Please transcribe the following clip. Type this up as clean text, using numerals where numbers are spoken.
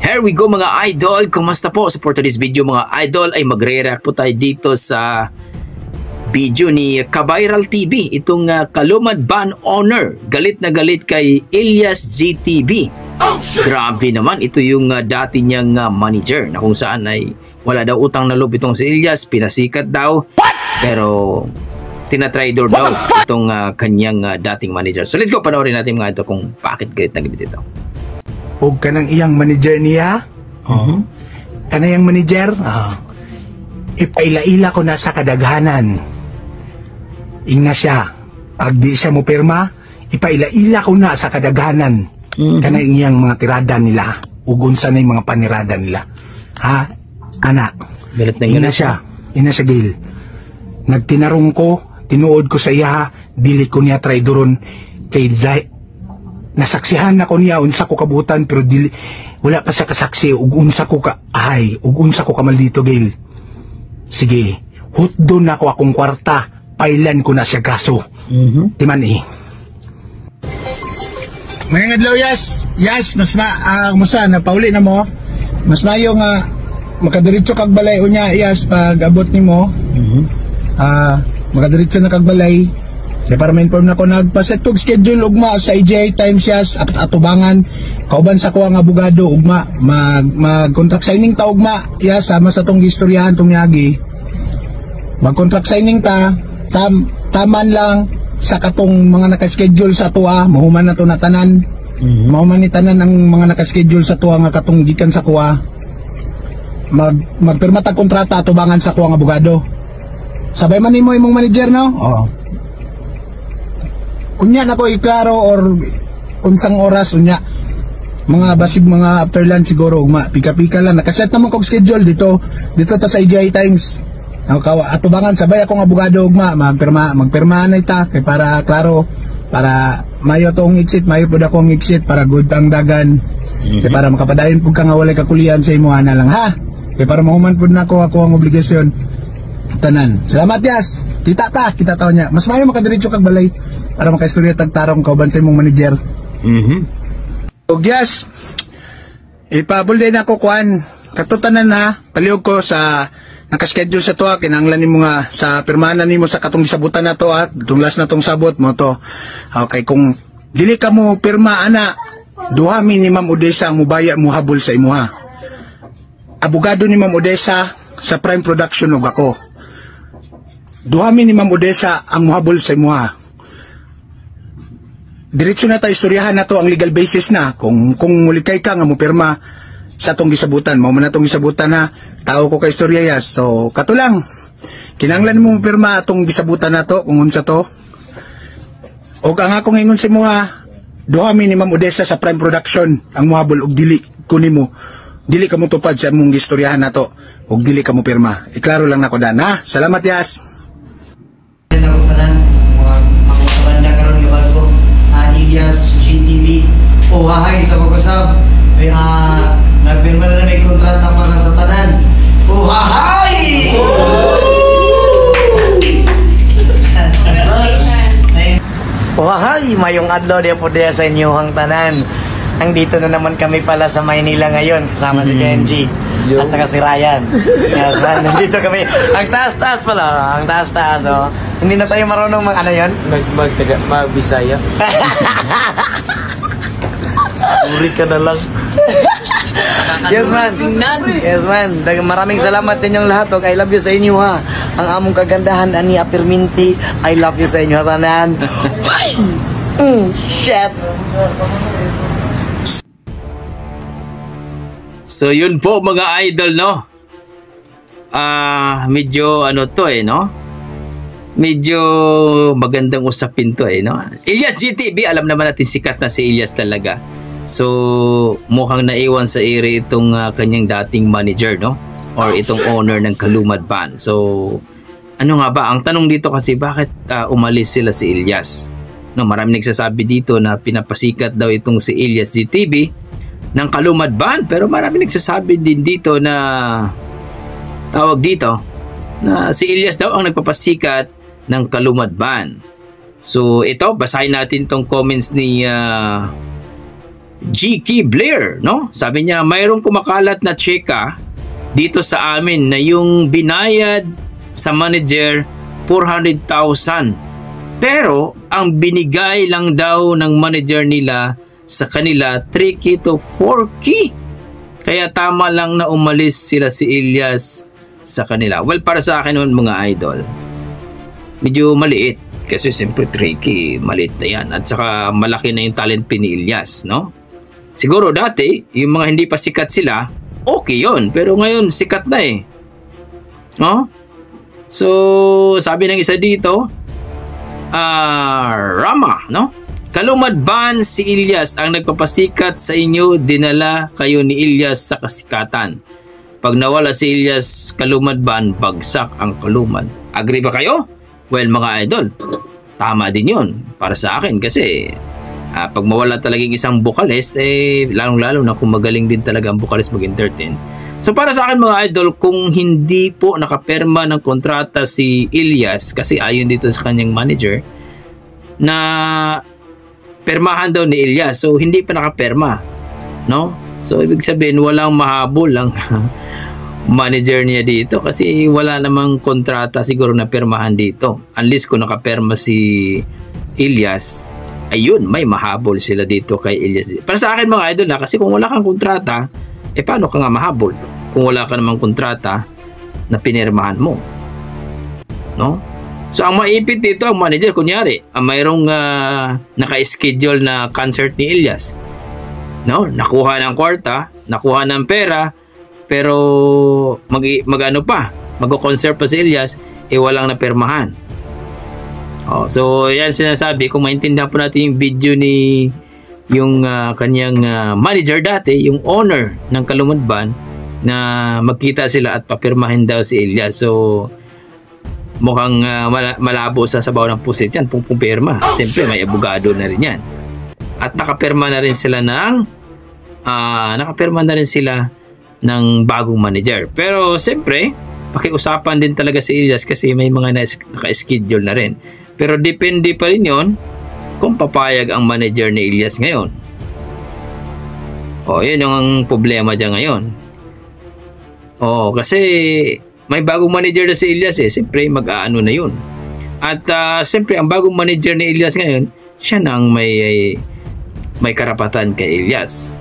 Here we go mga idol, kumusta po? So for today's video mga idol ay magre-react po tayo dito sa video ni Kaviral TV, itong Kalumad Ban owner, galit na galit kay Elias GTV. Grabe naman, ito yung dati niyang manager na kung saan ay wala daw utang na loob itong si Elias, pinasikat daw, pero tinatraidor daw itong kanyang dating manager. So let's go, panoorin natin mga ito kung bakit galit na galit ito. Og kanang iyang manager niya, kanang manager, ipaila-ila ko na sa kadaghanan. Ingna siya, pag di siya mo pirma, ipaila-ila ko na sa kadaghanan. Kanang iyang mga tirada nila, ugunsa na yung mga panirada nila. Ha, anak, ina siya, Gil. Nagtinarong ko, tinuod ko sa iya, dili ko niya traidoron kay nasaksihan ako niya unsa ko kabutan pero dili wala pa sa kasaksi ug unsa ko maldito Gil. Sige, hutdon ako akong kwarta, pailan ko na siya kaso. Timan Mayang adlaw Yas, mas musa na pauli na mo. Mas mayo nga makadiretso kag balay unya Yas pag abot nimo. Makadiretso na kag balay. Kaya para ma-inform na ko, nagpaset kong schedule ugma sa EJ Times Yas at atubangan kauban sa ko ang abogado ugma mag-contract signing ta ugma Yas sama sa tong gistoryahan tong yagi. Mag-contract signing ta taman lang sa katong mga naka-schedule sa tuwa, mahuman na to na tanan. Mahuman ni tanan ang mga naka-schedule sa tuwa nga katong gikan sa kuha. Magpirma tag kontrata atubangan sa kuha ang abogado. Sabay man nimo imong manager no? Unya na ko iklaro or unsang oras unya mga basig mga after lunch siguro pika-pika lang nakaset naman kog schedule dito ta sa EJ Times atubangan sabay akong abogado ugma magpirma na ita kay para klaro para mayo tong exit mayo pud akong exit para good ang dagan kay para makapadayon pud ka nga walay kakulian sa imo ana lang ha kay para mahuman pud nako ako ang obligasyon tanan. Salamat Yas. Kita taw niya. Mas mayo makadiretso kag balay para makaistorya tag tarong kauban sa imong manager. Og Yas. Ipabol din ako kuan. Katutanan ha. Paliog ko sa naka-schedule sa to kinahanglan nimo nga sa pirmahan nimo sa katong gisabutan nato itong last na tong sabot mo to. Okay, kung dili ka mo pirma ana, duha ni Ma'am Odessa ang mubaya mo habol sa imo ha. Abogado ni Ma'am Odessa sa Prime Production ug ako. Duhami ni Ma'am Odessa ang muhabol sa imuha. Diretso na tayo istoryahan na to ang legal basis na kung mulikay ka nga mo pirma sa tong gisabutan. Mao man na tong gisabutan na tao ko kay istorya Yas. So kato lang. Kinahanglan mo pirma atong gisabutan na to kung unsa to. Og ang akong ingon sa imuha, duhami ni Ma'am Odessa sa Prime Production ang muhabol og dili ko nimo. Dili ka mo tupad sa imong gistoryahan na to og dili ka mo pirma. Iklaro lang nako dan ha. Salamat Yas. Elias GTV hahay sa pag-usap ay nagpirma na may kontrata para sa tanan. Hahay! Hahay! Mayong adlaw dia po dia sa inyong tanan. Ang dito na naman kami pala sa Maynila ngayon kasama si Kenji at saka si Ryan. Yes, nandito kami. Ang taas-taas pala. Ang taas-taas. Oh. Hindi na tayo marunong yun? Mag-Bisaya. Suri ka na lang. Yes man. Yes man. Maraming salamat sa inyong lahat. I love you sa inyo ha. Ang among kagandahan ani Apirminti. I love you sa inyo tanan. Shit. So yun po mga idol no. Medyo to no. Medyo magandang usapin to no. Elias GTV, alam naman natin sikat na si Elias talaga. So mukhang naiwan sa ere itong kanyang dating manager no or itong owner ng Kalumad Ban. So ano nga ba ang tanong dito kasi bakit umalis sila si Elias? No, marami nagsasabi dito na pinapasikat daw itong si Elias GTV ng Kalumad Ban, pero marami nagsasabi din dito na tawag dito na si Elias daw ang nagpapasikat ng Kalumad Ban. So ito, basahin natin tong comments ni G.K. Blair, no? Sabi niya, mayroong kumakalat na tseka dito sa amin na yung binayad sa manager 400,000. Pero ang binigay lang daw ng manager nila sa kanila 3K to 4K. Kaya tama lang na umalis sila si Elias sa kanila. Well, para sa akin naman mga idol, medyo maliit. Kasi siyempre 3K, maliit na yan. At saka malaki na yung talent ni Elias, no? Siguro dati, yung mga hindi pa sikat sila, okay yon. Pero ngayon, sikat na eh. No? So, sabi ng isa dito, Rama, no? Kalumadban si Elias ang nagpapasikat sa inyo, dinala kayo ni Elias sa kasikatan. Pag nawala si Elias kalumadban, bagsak ang kalumad. Agree ba kayo? Well, mga idol, tama din yun para sa akin kasi pag mawala talagang isang vocalist, lalong-lalo na kung magaling din talaga ang vocalist mag-entertain. So para sa akin mga idol, kung hindi po nakaperma ng kontrata si Elias, kasi ayon dito sa kanyang manager, na permahan daw ni Elias, so hindi pa nakaperma, no? So ibig sabihin walang mahabol ang manager niya dito kasi wala namang kontrata siguro na permahan dito. Unless kung nakaperma si Elias, ayun, may mahabol sila dito kay Elias. Para sa akin mga idol kasi kung wala kang kontrata, paano ka nga mahabol? Kung wala ka namang kontrata na pinirmahan mo, no? So ang maipit dito ang manager, kunyari mayroong naka-schedule na concert ni Elias, no? Nakuha ng kwarta, nakuha ng pera, pero mag-concert pa si Elias, walang napirmahan. So yan sinasabi, kung maintindihan po natin yung video ni yung kanyang manager dati, yung owner ng Kalumadban, na magkita sila at papirmahin daw si Elias. So mukhang malabo sa sabaw ng pusit yan kung pumpirma. Siyempre may abogado na rin yan. At nakapirma na rin sila ng bagong manager. Pero siyempre pakiusapan din talaga si Elias kasi may mga naka-schedule na rin. Pero depende pa rin yun kung papayag ang manager ni Elias ngayon. Yun yung problema dyan ngayon. Kasi may bagong manager na si Elias siyempre mag-aano na yun. At siyempre ang bagong manager ni Elias ngayon, siya na ang may karapatan kay Elias.